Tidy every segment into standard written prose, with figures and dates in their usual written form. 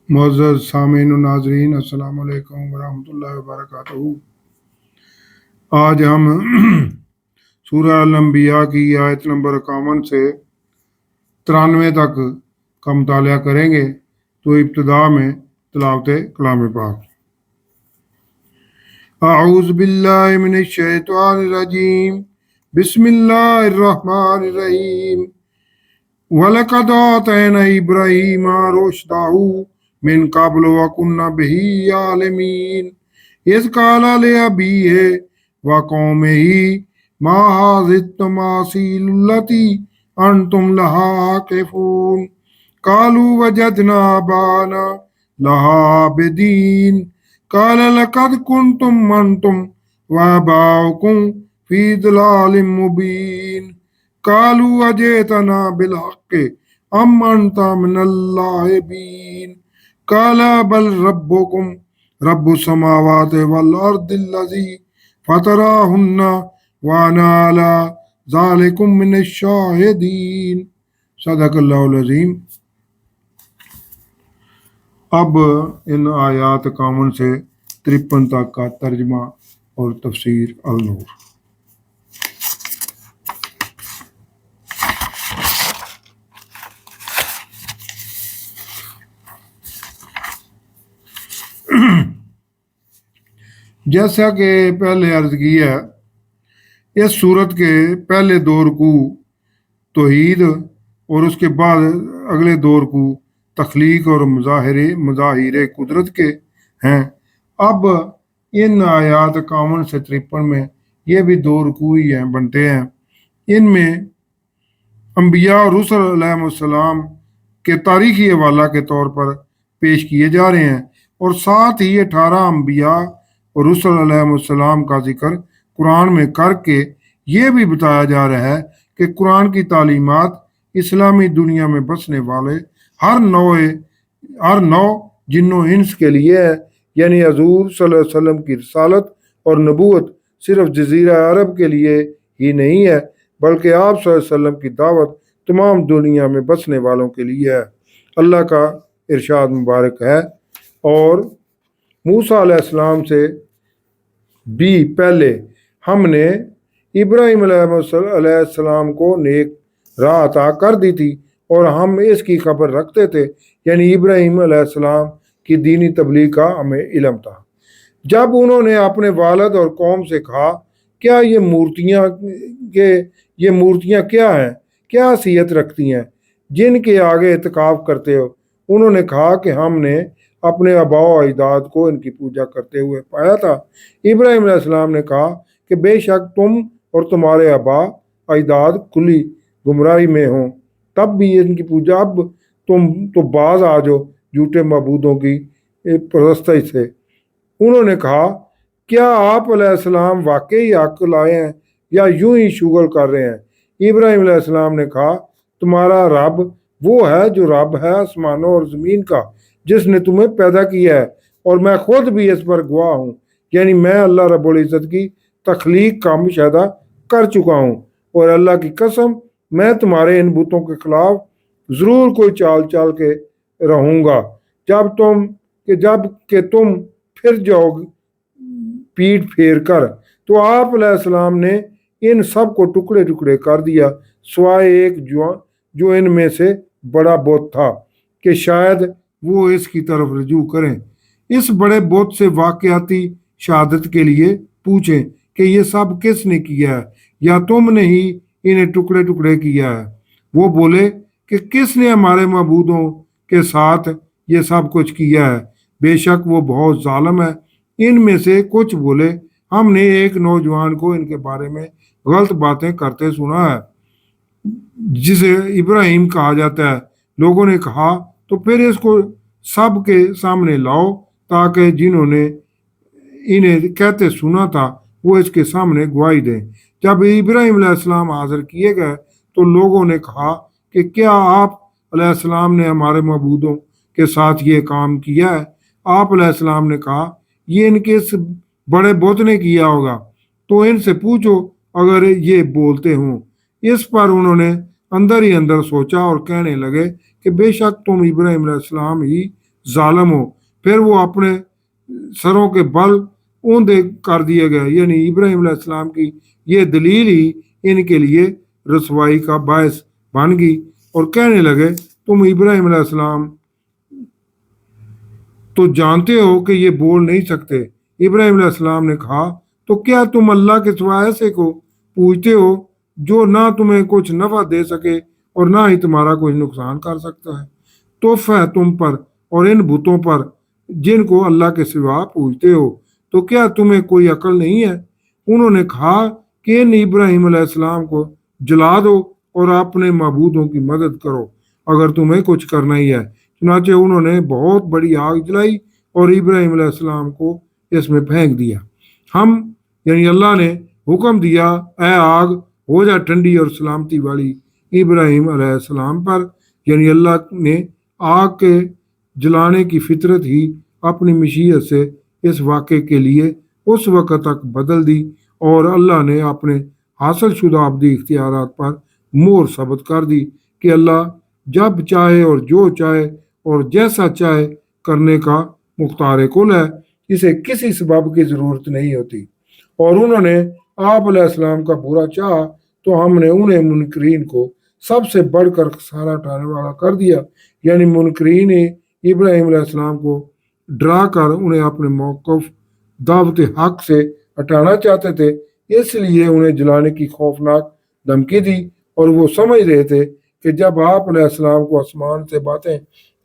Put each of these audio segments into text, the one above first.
معزز سامعین و ناظرین، السلام علیکم ورحمۃ اللہ وبرکاتہ۔ آج ہم سورہ الانبیاء کی آیت نمبر 51 سے 93 تک کا مطالعہ کریں گے۔ تو ابتدا میں تلاوت کلام پاک۔ اعوذ باللہ من الشیطان الرجیم، بسم اللہ الرحمن الرحیم۔ وَلَقَدْ آتَيْنَا إِبْرَاهِيمَ رُشْدَهُ من قبل وَكُنَّا بِهِ عَالِمِينَ إِذْ قَالَ لِأَبِيهِ وَقَوْمِهِ مَا هَٰذِهِ التَّمَاثِيلُ الَّتِي أَنتُمْ لَهَا عَاكِفُونَ قَالُوا وَجَدْنَا آبَاءَنَا لَهَا عَابِدِينَ قَالَ لَقَدْ كُنتُمْ أَنتُمْ وَآبَاؤُكُمْ فِي ضَلَالٍ مُّبِينٍ قَالُوا أَجِئْتَنَا بِالْحَقِّ أَمْ أَنْتَ مِنَ اللَّاعِبِينَ قَالَ بَلْ رَبُّكُمْ رَبُّ السَّمَاوَاتِ وَالْأَرْضِ الَّذِي فَطَرَهُنَّ وَأَنَا عَلَىٰ ذَٰلِكُم مِّنَ الشَّاهِدِينَ۔ صدق اللہ العظیم۔ اب ان آیات کامل سے 53 تک کا ترجمہ اور تفسیر النور۔ جیسا کہ پہلے عرض کیا، اس صورت کے پہلے دو رکوع توحید اور اس کے بعد اگلے دو رکوع تخلیق اور مظاہر قدرت کے ہیں۔ اب ان آیات کامل سے 53 میں یہ بھی دو رکوع ہی بنتے ہیں۔ ان میں انبیاء اور رسل علیہ السلام کے تاریخی حوالہ کے طور پر پیش کیے جا رہے ہیں، اور ساتھ ہی 18 انبیاء اور رسل علیہ السلام کا ذکر قرآن میں کر کے یہ بھی بتایا جا رہا ہے کہ قرآن کی تعلیمات اسلامی دنیا میں بسنے والے ہر نوع جن و انس کے لیے ہے، یعنی حضور صلی اللہ علیہ وسلم کی رسالت اور نبوت صرف جزیرہ عرب کے لیے ہی نہیں ہے، بلکہ آپ صلی اللہ علیہ وسلم کی دعوت تمام دنیا میں بسنے والوں کے لیے ہے۔ اللہ کا ارشاد مبارک ہے، اور موسیٰ علیہ السلام سے بھی پہلے ہم نے ابراہیم علیہ السلام کو نیک راہ عطا کر دی تھی، اور ہم اس کی خبر رکھتے تھے، یعنی ابراہیم علیہ السلام کی دینی تبلیغ کا ہمیں علم تھا۔ جب انہوں نے اپنے والد اور قوم سے کہا، کیا یہ مورتیاں کیا ہیں، کیا حیثیت رکھتی ہیں جن کے آگے اعتکاف کرتے ہو؟ انہوں نے کہا کہ ہم نے اپنے آباء و اجداد کو ان کی پوجا کرتے ہوئے پایا تھا۔ ابراہیم علیہ السلام نے کہا کہ بے شک تم اور تمہارے آباء اجداد کلی گمراہی میں ہوں، تب بھی ان کی پوجا، اب تم تو باز آ جاؤ جھوٹے معبودوں کی پرستی سے۔ انہوں نے کہا، کیا آپ علیہ السلام واقعی حق لائے ہیں یا یوں ہی شغل کر رہے ہیں؟ ابراہیم علیہ السلام نے کہا، تمہارا رب وہ ہے جو رب ہے آسمانوں اور زمین کا، جس نے تمہیں پیدا کیا ہے، اور میں خود بھی اس پر گواہ ہوں، یعنی میں اللہ رب العزت کی تخلیق کا مشاہدہ کر چکا ہوں، اور اللہ کی قسم میں تمہارے ان بتوں کے خلاف ضرور کوئی چال کے رہوں گا، جب کہ تم پھر جاؤ پیٹ پھیر کر۔ تو آپ علیہ السلام نے ان سب کو ٹکڑے ٹکڑے کر دیا، سوائے ایک جو ان میں سے بڑا بت تھا، کہ شاید وہ اس کی طرف رجوع کریں۔ اس بڑے بت سے واقعاتی شہادت کے لیے پوچھیں کہ یہ سب کس نے کیا ہے، یا تم نے ہی انہیں ٹکڑے ٹکڑے کیا ہے؟ وہ بولے کہ کس نے ہمارے معبودوں کے ساتھ یہ سب کچھ کیا ہے؟ بے شک وہ بہت ظالم ہے۔ ان میں سے کچھ بولے، ہم نے ایک نوجوان کو ان کے بارے میں غلط باتیں کرتے سنا ہے، جسے ابراہیم کہا جاتا ہے۔ لوگوں نے کہا، تو پھر اس کو سب کے سامنے لاؤ، تاکہ جنہوں نے انہیں کہتے سنا تھا وہ اس کے سامنے گواہی دیں۔ جب ابراہیم علیہ السلام حاضر کیے گئے تو لوگوں نے کہا کہ کیا آپ علیہ السلام نے ہمارے معبودوں کے ساتھ یہ کام کیا ہے؟ آپ علیہ السلام نے کہا، یہ ان کے اس بڑے بت نے کیا ہوگا، تو ان سے پوچھو اگر یہ بولتے ہوں۔ اس پر انہوں نے اندر ہی اندر سوچا اور کہنے لگے کہ بے شک تم ابراہیم علیہ السلام ہی जालिम हो। फिर वो अपने सरों के बल औंधे कर दिए गए। यानी इब्राहिम अलैहिस्सलाम की ये दलील ही इनके लिए रसवाई का बायस बन गई। और कहने लगे तुम इब्राहिम अलैहिस्सलाम तो जानते हो कि ये बोल नहीं सकते। इब्राहिम अलैहिस्सलाम ने कहा तो क्या तुम अल्लाह के सिवा ऐसे को पूजते हो जो ना तुम्हें कुछ नफा दे सके और ना ही तुम्हारा कुछ नुकसान कर सकता है। तोहफा है तुम पर और इन बुतों पर जिनको अल्लाह के सिवा पूजते हो। तो क्या तुम्हें कोई अकल नहीं है। उन्होंने कहा कि इन इब्राहिम अलैहिस्सलाम को जला दो और अपने मबूदों की मदद करो अगर तुम्हें कुछ करना ही है। चुनाचे उन्होंने बहुत बड़ी आग जलाई और इब्राहिम अलैहिस्सलाम को इसमें फेंक दिया। हम यानी अल्लाह ने हुक्म दिया ए आग हो जा ठंडी और सलामती वाली इब्राहिम अलैहिस्सलाम पर। यानी अल्लाह ने आग के जलाने की फितरत ही अपनी मशीयत से इस वाक़े के लिए उस वक़्त तक बदल दी और अल्लाह ने अपने हासिल शुदा अब्दी इख्तियारात पर मोहर सबत कर दी कि अल्लाह जब चाहे और जो चाहे और जैसा चाहे करने का मुख्तार कुल है। इसे किसी सबब की ज़रूरत नहीं होती। और उन्होंने आप अलैहिस्सलाम का बुरा चाहा तो हमने उन्हें मुनकरीन को सबसे बढ़कर खसारा उठाने वाला कर दिया। यानी मुनकरीन इब्राहिम अलैहिस्सलाम को डरा कर उन्हें अपने मौक़िफ़ दावत हक से हटाना चाहते थे, इसलिए उन्हें जलाने की खौफनाक धमकी दी। और वो समझ रहे थे कि जब आप अलैहिस्सलाम को आसमान से बातें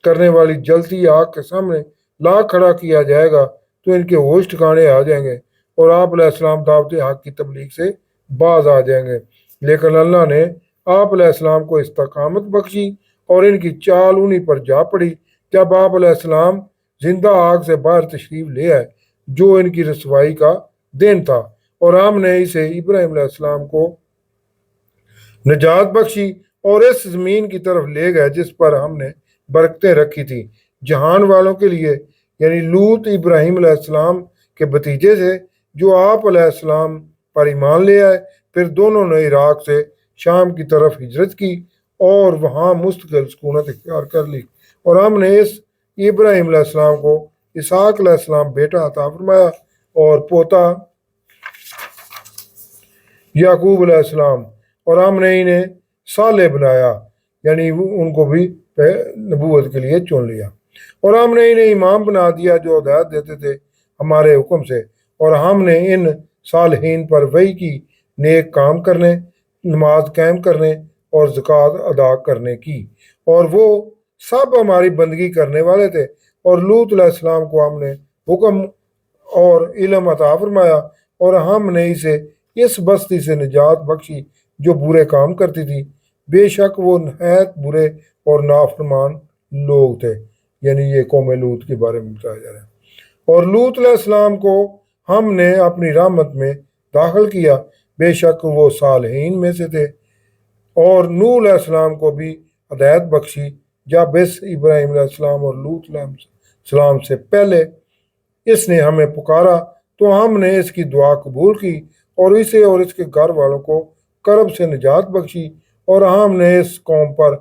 करने वाली जलती आग के सामने ला खड़ा किया जाएगा तो इनके होश ठिकाने आ जाएंगे और आप अलैहिस्सलाम दावत हक की तबलीग से बाज आ जाएंगे। लेकिन अल्लाह ने आप अलैहिस्सलाम को इस्तकामत बख्शी और इनकी चाल उन्हीं पर जा पड़ी जब आप अलैहिस्सलाम जिंदा आग से बाहर तशरीफ ले आए जो इनकी रसवाई का दिन था। और हमने इसे इब्राहिम अलैहिस्सलाम को निजात बख्शी और इस जमीन की तरफ ले गए जिस पर हमने बरकतें रखी थी जहान वालों के लिए। यानी लूत इब्राहिम अलैहिस्सलाम के भतीजे से जो आप अलैहिस्सलाम पर ईमान ले आए। फिर दोनों ने इराक से शाम की तरफ हिजरत की और वहाँ मुस्तकिल सुकूनत इख्तियार कर ली। और हमने इस इब्राहिम अलैहिस्सलाम को इसहाक अलैहिस्सलाम बेटा अता फरमाया और पोता याकूब अलैहिस्सलाम। और हमने इन्हें साले बनाया यानी उनको भी नबूवत के लिए चुन लिया। और हमने इन्हें इमाम बना दिया जो हिदायत देते थे हमारे हुक्म से। और हमने इन सालहीन पर वही की नेक काम करने, नमाज कायम करने और ज़कात अदा करने की। और वो सब हमारी बंदगी करने वाले थे। और लूत अलैहिस्सलाम को हमने हुक्म और इल्म अता फरमाया और हमने इसे इस बस्ती से निजात बख्शी जो बुरे काम करती थी। बेशक वो नहायत बुरे और नाफरमान लोग थे। यानी ये कौम लूत के बारे में बताया जा रहा है। और लूत अलैहिस्सलाम को हमने अपनी रहमत में दाखिल किया, बेशक वो सालहीन में से थे। और नूह अलैहिस्सलाम को भी हदायत बख्शी जब इस इब्राहिम अलैहिस्सलाम और लूत अलैहिस्सलाम से पहले इसने हमें पुकारा तो हमने इसकी दुआ कबूल की और इसे और इसके घर वालों को करब से निजात बख्शी। और हमने इस कौम पर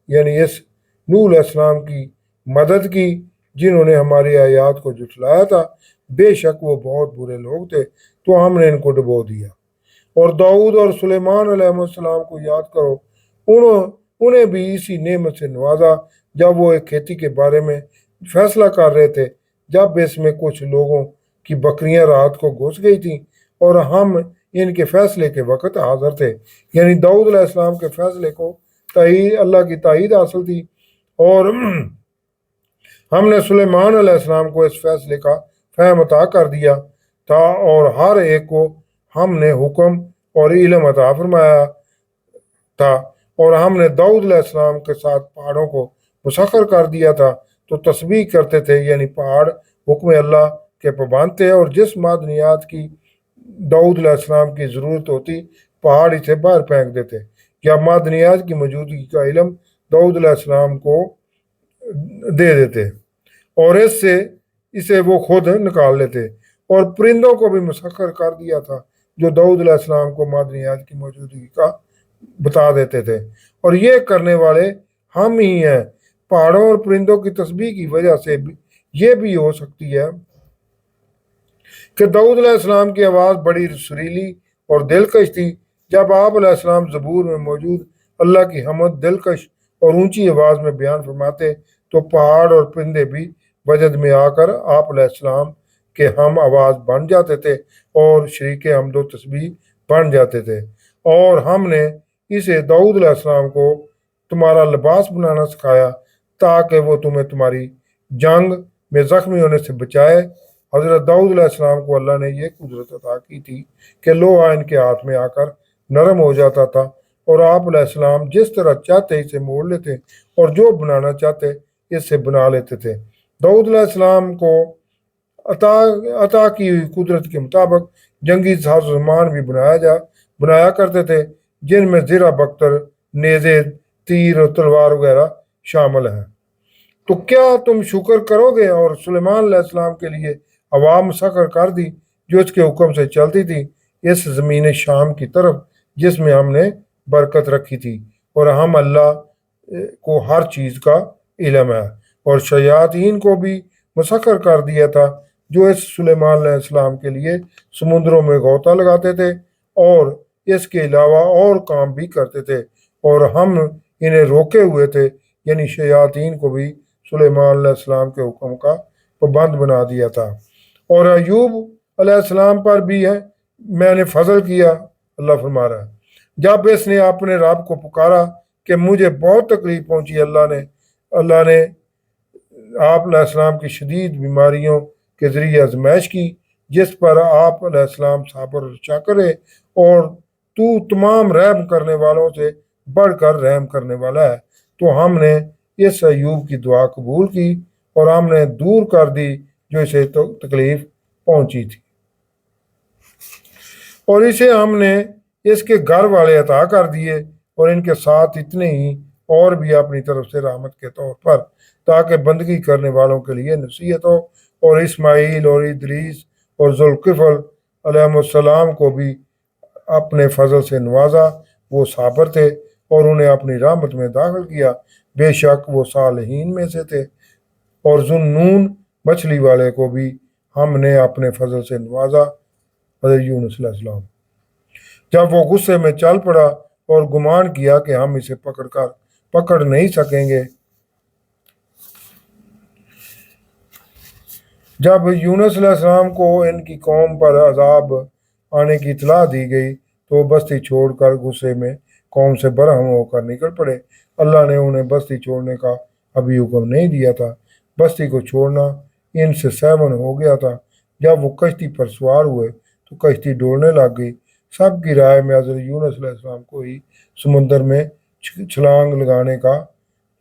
यानी इस नूह अलैहिस्सलाम की मदद की जिन्होंने हमारी आयात को जुटलाया था। बेशक वो बहुत बुरे लोग थे तो हमने इनको डुबो दिया। और दाऊद और सुलेमान अलैहिस्सलाम को याद करो, उन्हें भी इसी नेमत से नवाजा जब वो एक खेती के बारे में फैसला कर रहे थे जब इसमें कुछ लोगों की बकरियां रात को घुस गई थी और हम इनके फैसले के वक्त हाजिर थे। यानी दाऊद अलैहिस्सलाम के फैसले को ताईद अल्लाह की ताईद हासिल थी। और हमने सुलेमान अलैहिस्सलाम को इस फैसले का फहम अता कर दिया था और हर एक को हमने हुक्म और इल्म अता फरमाया था। और हमने दाऊद अलैहिस्सलाम के साथ पहाड़ों को मुसख्खर कर दिया था तो तस्बीह करते थे। यानी पहाड़ हुक्म अल्लाह के पाबंद थे और जिस मादनियात की दाऊद अलैहिस्सलाम की ज़रूरत होती पहाड़ इसे बाहर फेंक देते या मादनियात की मौजूदगी का इल्म दाऊद अलैहिस्सलाम को दे देते और इससे इसे वो खुद निकाल लेते। और परिंदों को भी मुसख्खर कर दिया था जो दाऊद अलैहिस्सलाम को मादनियात की मौजूदगी का बता देते थे। और ये करने वाले हम ही हैं। पहाड़ों और परिंदों की तस्बीह की वजह से ये भी हो सकती है कि दाऊद अलैहिस्सलाम की आवाज़ बड़ी सुरीली और दिलकश थी। जब आप अलैहिस्सलाम ज़बूर में मौजूद अल्लाह की हमद दिलकश और ऊंची आवाज़ में बयान फरमाते तो पहाड़ और परिंदे भी वजद में आकर आप अलैहिस्सलाम के हम आवाज़ बन जाते थे और शरीक हमदो तस्बीह बन जाते थे। और हमने इसे दाऊद अलैहिस्सलाम को तुम्हारा लिबास बनाना सिखाया ताकि वो तुम्हें तुम्हारी जंग में जख्मी होने से बचाए। हजरत दाऊद अलैहिस्सलाम को अल्लाह ने यह कुदरत अता की थी कि लोहा इनके हाथ में आकर नरम हो जाता था और आप अलैहिस्सलाम जिस तरह चाहते इसे मोड़ लेते और जो बनाना चाहते इससे बना लेते थे। दाऊद अलैहिस्सलाम को अता अता की हुई कुदरत के मुताबिक जंगी सामान भी बनाया करते थे जिनमें ज़रा बख्तर, नेज़े, तीर और तलवार वगैरह शामिल हैं। तो क्या तुम शुक्र करोगे? और सुलेमान अलैहिस्सलाम के लिए हवा मुसख्खर कर दी जो इसके हुक्म से चलती थी इस ज़मीन शाम की तरफ जिसमें हमने बरकत रखी थी और हम अल्लाह को हर चीज़ का इल्म है। और शयातीन को भी मुसख्खर कर दिया था जो इस सुलेमान अलैहिस्सलाम के लिए समुद्रों में गोता लगाते थे और इसके अलावा और काम भी करते थे और हम इन्हें रोके हुए थे, यानी शयातीन को भी सुलेमान अलैहिस्सलाम के हुक्म का पाबंद बना दिया था। और अयूब अलैहिस्सलाम पर भी है मैंने फजल किया, अल्लाह फरमा रहा है, जब इसने अपने रब को पुकारा कि मुझे बहुत तकलीफ पहुंची। अल्लाह ने आप अलैहिस्सलाम की शदीद बीमारियों के जरिए आजमाइश की जिस पर आप अलैहिस्सलाम सब्र और शाकिर रहे और तू तमाम रहम करने वालों से बढ़कर रहम करने वाला है। तो हमने इस अयूब की दुआ कबूल की और हमने दूर कर दी जो इसे तो तकलीफ पहुंची थी और इसे हमने इसके घर वाले अता कर दिए और इनके साथ इतने ही और भी अपनी तरफ से रहमत के तौर पर ताकि बंदगी करने वालों के लिए नसीहत हो। और इस्माइल और इदरीस और जुल्किफल अलैहिस्सलाम को भी अपने फजल से नवाजा, वो साबर थे और उन्हें अपनी रहमत में दाखिल किया, बेशक वो सालिहीन में से थे। और जुन्नून मछली वाले को भी हमने अपने फजल से नवाजा। हज़रत यूनुस अलैहिस्सलाम जब वो गुस्से में चल पड़ा और गुमान किया कि हम इसे पकड़ नहीं सकेंगे, जब यूनुस अलैहिस्सलाम को इनकी कौम पर अजाब आने की इतला दी गई तो बस्ती छोड़कर गुस्से में कौम से बरहम होकर निकल पड़े। अल्लाह ने उन्हें बस्ती छोड़ने का अभी हुक्म नहीं दिया था, बस्ती को छोड़ना इनसे सहमन हो गया था। जब वो कश्ती पर सवार हुए तो कश्ती डोलने लग गई। सबकी राय में हज़रत यूनुस अलैहिस्सलाम को ही समुंदर में छलांग लगाने का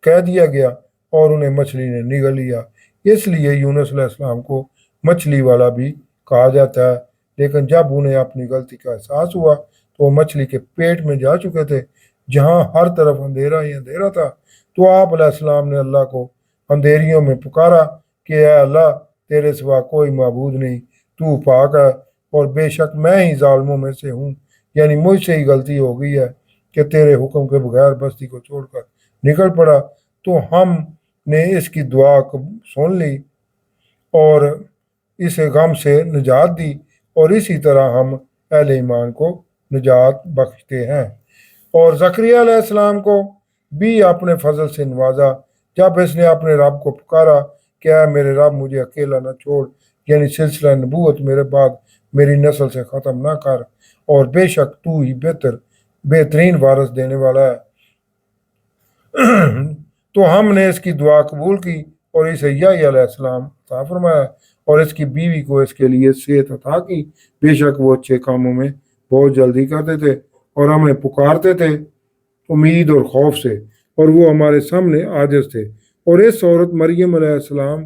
कह दिया गया और उन्हें मछली ने निगल लिया। इसलिए यूनुस अलैहिस्सलाम को मछली वाला भी कहा जाता है। लेकिन जब उन्हें अपनी गलती का एहसास हुआ तो वो मछली के पेट में जा चुके थे जहाँ हर तरफ अंधेरा ही अंधेरा था। तो आप अलैहिस्सलाम ने अल्लाह को अंधेरियों में पुकारा कि ऐ अल्लाह, तेरे सिवा कोई माबूद नहीं, तू पाक है और बेशक मैं ही जालिमों में से हूँ, यानी मुझसे ही गलती हो गई है कि तेरे हुक्म के बगैर बस्ती को छोड़कर निकल पड़ा। तो हमने इसकी दुआ को सुन ली और इसे गम से निजात दी और इसी तरह हम अहले ईमान को निजात बख्शते हैं। और ज़करिया अलैहिस्सलाम को भी अपने फजल से नवाजा जब इसने अपने रब को पुकारा कि ऐ मेरे रब, मुझे अकेला न छोड़, यानी सिलसिला नबूवत मेरे बाद मेरी नस्ल से ख़त्म ना कर और बेशक तू ही बेहतरीन वारिस देने वाला है। तो हमने इसकी दुआ कबूल की और इसे यहया अलैहिस्सलाम अता फरमाया और इसकी बीवी को इसके लिए सेहत अता की। बेशक वो अच्छे कामों में बहुत जल्दी करते थे और हमें पुकारते थे उम्मीद और खौफ से और वो हमारे सामने आजिज़ थे। और इस औरत मरियम अलैहिस्सलाम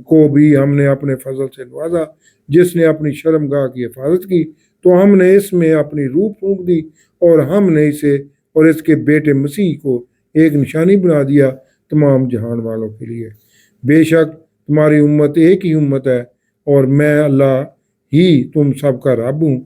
को भी हमने अपने फजल से नवाजा जिसने अपनी शर्मगाह की हिफाजत की। तो हमने इसमें अपनी रूह फूंक दी और हमने इसे और इसके बेटे मसीह को एक निशानी बना दिया तमाम जहान वालों के लिए। बेशक तुम्हारी उम्मत एक ही उम्मत है और मैं अल्लाह ही तुम सबका रब हूँ,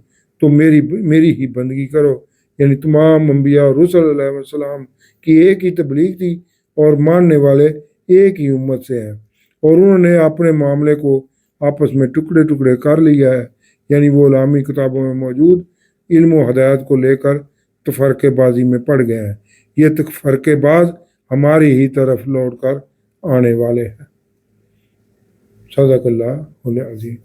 तो मेरी ही बंदगी करो। यानी तमाम अंबिया और रुsul अलैहिस्सलाम की एक ही तबलीग थी اور मानने वाले एक ही उम्मत से हैं, और उन्होंने अपने मामले को आपस में टुकड़े टुकड़े कर लिया है, यानी वो इस्लामी किताबों में मौजूद इल्म व हदायत को लेकर तफरकेबाजी में पड़ गए हैं। ये तफरकेबाज हमारी ही तरफ लौट कर आने वाले हैं। सदकल्लाहुल अज़ीम।